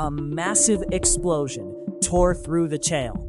a massive explosion tore through the tail.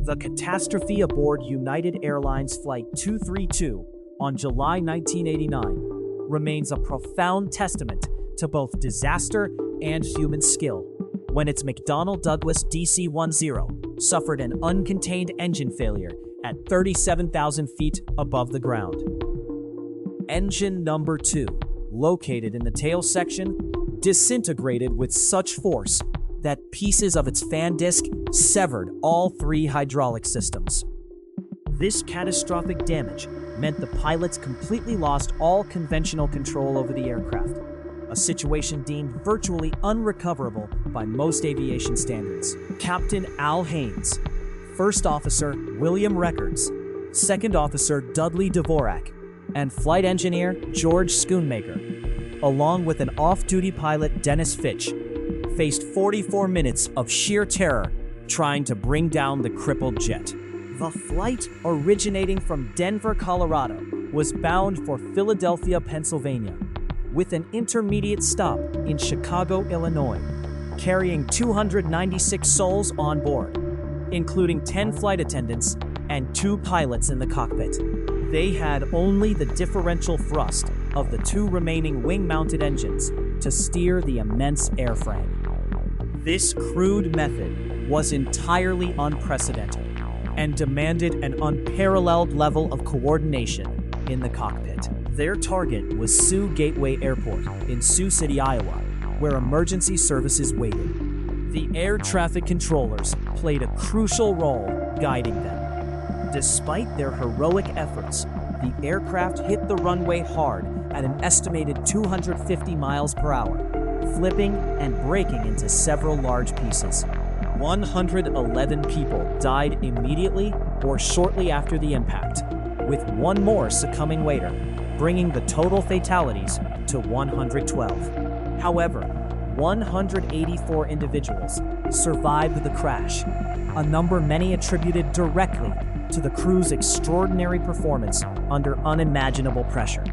The catastrophe aboard United Airlines Flight 232 on July 1989 remains a profound testament to both disaster and human skill when its McDonnell Douglas DC-10 suffered an uncontained engine failure at 37,000 feet above the ground. Engine number 2, located in the tail section, disintegrated with such force that pieces of its fan disc severed all 3 hydraulic systems. This catastrophic damage meant the pilots completely lost all conventional control over the aircraft, a situation deemed virtually unrecoverable by most aviation standards. Captain Al Haynes, First Officer William Records, Second Officer Dudley Dvorak, and Flight Engineer George Schoonmaker, along with an off-duty pilot Dennis Fitch, faced 44 minutes of sheer terror trying to bring down the crippled jet. The flight, originating from Denver, Colorado, was bound for Philadelphia, Pennsylvania, with an intermediate stop in Chicago, Illinois, carrying 296 souls on board, including 10 flight attendants and 2 pilots in the cockpit. They had only the differential thrust of the 2 remaining wing-mounted engines to steer the immense airframe. This crude method was entirely unprecedented and demanded an unparalleled level of coordination in the cockpit. Their target was Sioux Gateway Airport in Sioux City, Iowa, where emergency services waited. The air traffic controllers played a crucial role guiding them. Despite their heroic efforts, the aircraft hit the runway hard at an estimated 250 miles per hour, flipping and breaking into several large pieces. 111 people died immediately or shortly after the impact, with 1 more succumbing later, bringing the total fatalities to 112. However, 184 individuals survived the crash, a number many attributed directly to the crew's extraordinary performance under unimaginable pressure.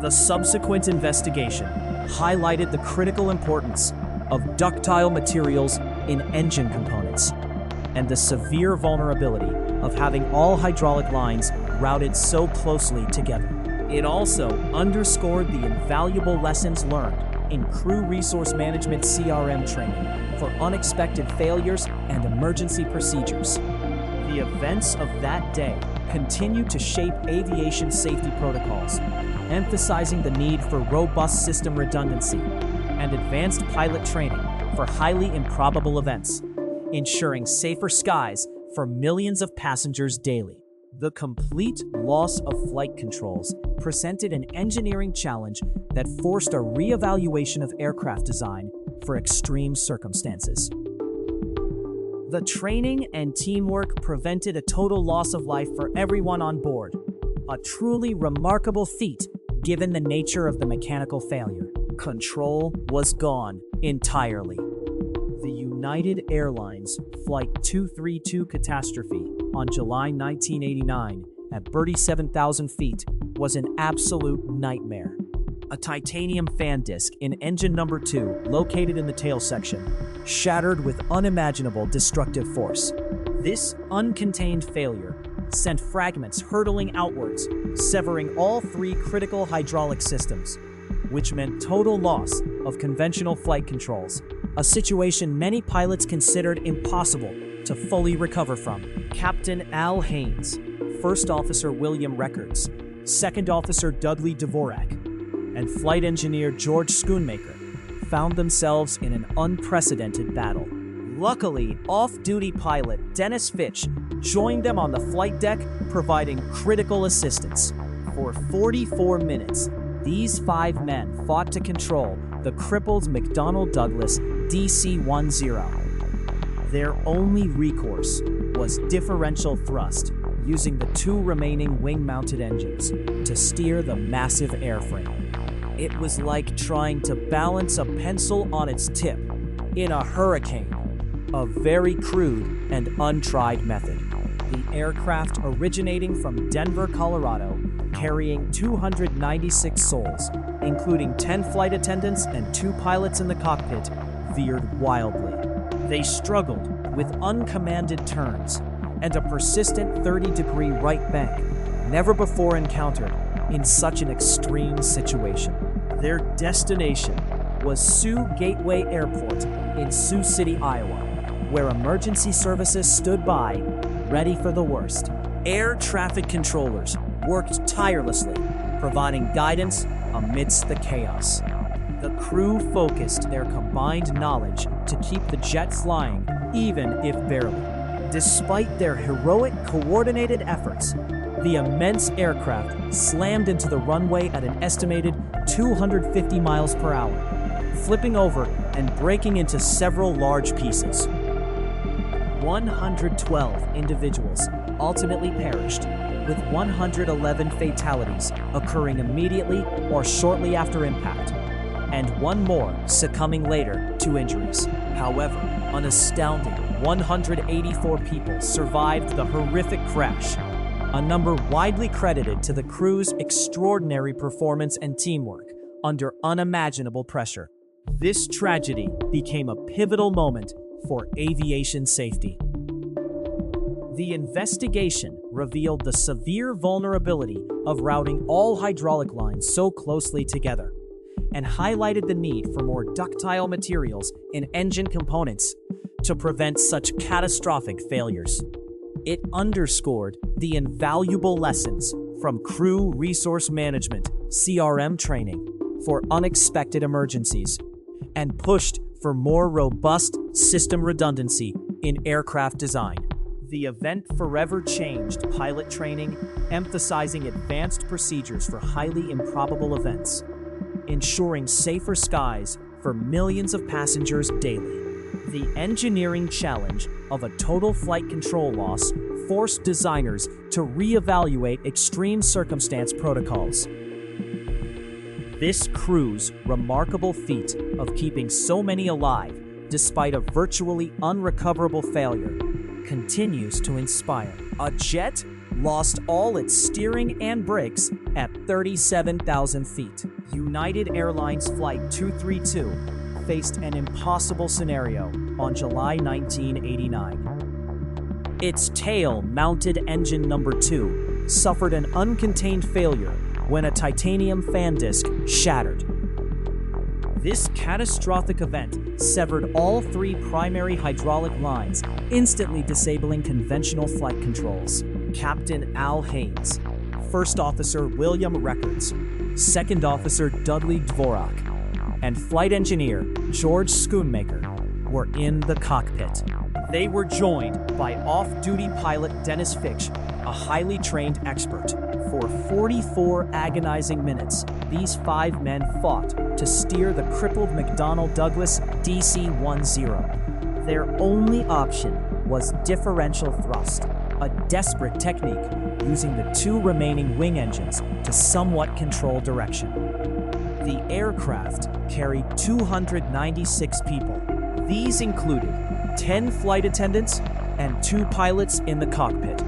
The subsequent investigation highlighted the critical importance of ductile materials in engine components and the severe vulnerability of having all hydraulic lines routed so closely together. It also underscored the invaluable lessons learned in crew resource management CRM training for unexpected failures and emergency procedures. The events of that day continue to shape aviation safety protocols, emphasizing the need for robust system redundancy and advanced pilot training for highly improbable events, ensuring safer skies for millions of passengers daily. The complete loss of flight controls presented an engineering challenge that forced a re-evaluation of aircraft design for extreme circumstances. The training and teamwork prevented a total loss of life for everyone on board, a truly remarkable feat given the nature of the mechanical failure. Control was gone entirely. The United Airlines Flight 232 catastrophe on July 1989 at 37,000 feet was an absolute nightmare. A titanium fan disc in engine number 2, located in the tail section, shattered with unimaginable destructive force. This uncontained failure sent fragments hurtling outwards, severing all 3 critical hydraulic systems, which meant total loss of conventional flight controls, a situation many pilots considered impossible to fully recover from. Captain Al Haynes, First Officer William Records, Second Officer Dudley Dvorak, and Flight Engineer George Schoonmaker found themselves in an unprecedented battle. Luckily, off-duty pilot Dennis Fitch joined them on the flight deck, providing critical assistance. For 44 minutes, these 5 men fought to control the crippled McDonnell Douglas DC-10. Their only recourse was differential thrust, using the 2 remaining wing-mounted engines to steer the massive airframe. It was like trying to balance a pencil on its tip in a hurricane, a very crude and untried method. The aircraft, originating from Denver, Colorado, carrying 296 souls, including 10 flight attendants and 2 pilots in the cockpit, veered wildly. They struggled with uncommanded turns and a persistent 30-degree right bank, never before encountered in such an extreme situation. Their destination was Sioux Gateway Airport in Sioux City, Iowa, where emergency services stood by, ready for the worst. Air traffic controllers worked tirelessly, providing guidance amidst the chaos. The crew focused their combined knowledge to keep the jet flying, even if barely. Despite their heroic, coordinated efforts, the immense aircraft slammed into the runway at an estimated 250 miles per hour, flipping over and breaking into several large pieces. 112 individuals ultimately perished, with 111 fatalities occurring immediately or shortly after impact, and one more succumbing later to injuries. However, an astounding 184 people survived the horrific crash, a number widely credited to the crew's extraordinary performance and teamwork under unimaginable pressure. This tragedy became a pivotal moment for aviation safety. The investigation revealed the severe vulnerability of routing all hydraulic lines so closely together, and highlighted the need for more ductile materials in engine components to prevent such catastrophic failures. It underscored the invaluable lessons from crew resource management (CRM) training for unexpected emergencies, and pushed for more robust system redundancy in aircraft design. The event forever changed pilot training, emphasizing advanced procedures for highly improbable events, ensuring safer skies for millions of passengers daily. The engineering challenge of a total flight control loss forced designers to reevaluate extreme circumstance protocols. This crew's remarkable feat of keeping so many alive despite a virtually unrecoverable failure continues to inspire. A jet lost all its steering and brakes at 37,000 feet. United Airlines Flight 232 faced an impossible scenario on July 1989. Its tail-mounted engine number 2 suffered an uncontained failure when a titanium fan disc shattered. This catastrophic event severed all 3 primary hydraulic lines, instantly disabling conventional flight controls. Captain Al Haynes, First Officer William Records, Second Officer Dudley Dvorak, and Flight Engineer George Schoonmaker were in the cockpit. They were joined by off-duty pilot Dennis Fitch, a highly trained expert. For 44 agonizing minutes, these 5 men fought to steer the crippled McDonnell Douglas DC-10. Their only option was differential thrust, a desperate technique using the 2 remaining wing engines to somewhat control direction. The aircraft carried 296 people. These included 10 flight attendants and 2 pilots in the cockpit.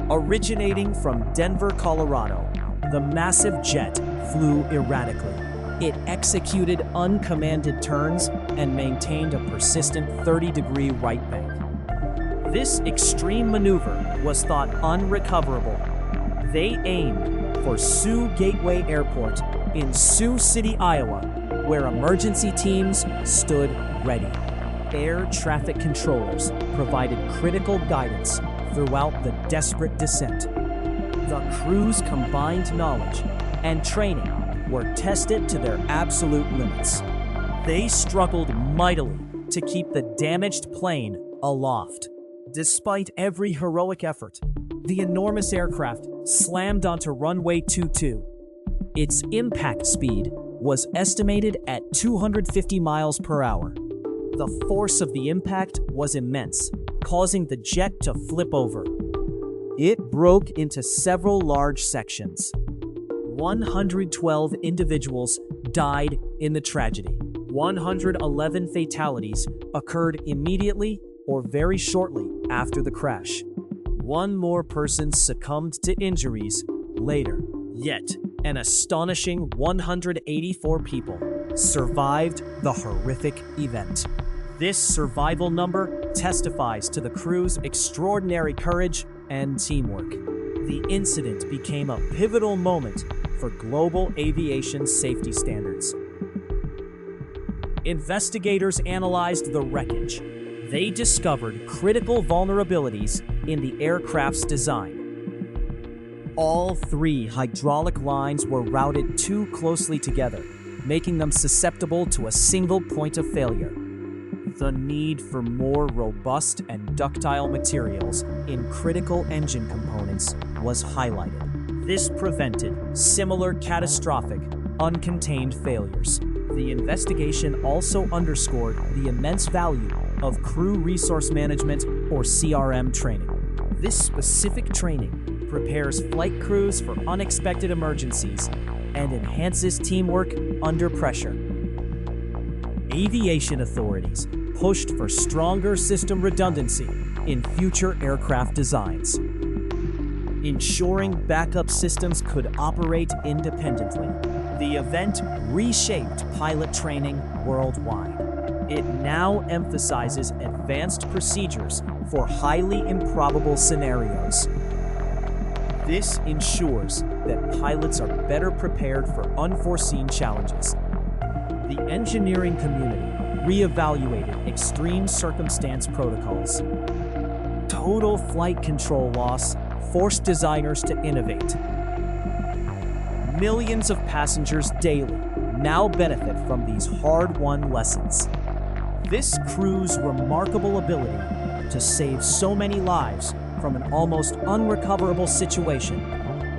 Originating from Denver, Colorado, the massive jet flew erratically. It executed uncommanded turns and maintained a persistent 30-degree right bank. This extreme maneuver was thought unrecoverable. They aimed for Sioux Gateway Airport in Sioux City, Iowa, where emergency teams stood ready. Air traffic controllers provided critical guidance throughout the desperate descent. The crew's combined knowledge and training were tested to their absolute limits. They struggled mightily to keep the damaged plane aloft. Despite every heroic effort, the enormous aircraft slammed onto runway 22. Its impact speed was estimated at 250 miles per hour. The force of the impact was immense, causing the jet to flip over. It broke into several large sections. 112 individuals died in the tragedy. 111 fatalities occurred immediately or very shortly after the crash. One more person succumbed to injuries later. Yet, an astonishing 184 people survived the horrific event. This survival number testifies to the crew's extraordinary courage and teamwork. The incident became a pivotal moment for global aviation safety standards. Investigators analyzed the wreckage. They discovered critical vulnerabilities in the aircraft's design. All 3 hydraulic lines were routed too closely together, making them susceptible to a single point of failure. The need for more robust and ductile materials in critical engine components was highlighted. This prevented similar catastrophic, uncontained failures. The investigation also underscored the immense value of crew resource management, or CRM, training. This specific training prepares flight crews for unexpected emergencies and enhances teamwork under pressure. Aviation authorities pushed for stronger system redundancy in future aircraft designs, ensuring backup systems could operate independently. The event reshaped pilot training worldwide. It now emphasizes advanced procedures for highly improbable scenarios. This ensures that pilots are better prepared for unforeseen challenges. The engineering community reevaluated extreme circumstance protocols. Total flight control loss forced designers to innovate. Millions of passengers daily now benefit from these hard-won lessons. This crew's remarkable ability to save so many lives from an almost unrecoverable situation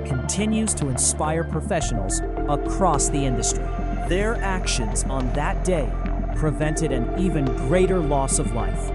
continues to inspire professionals across the industry. Their actions on that day prevented an even greater loss of life.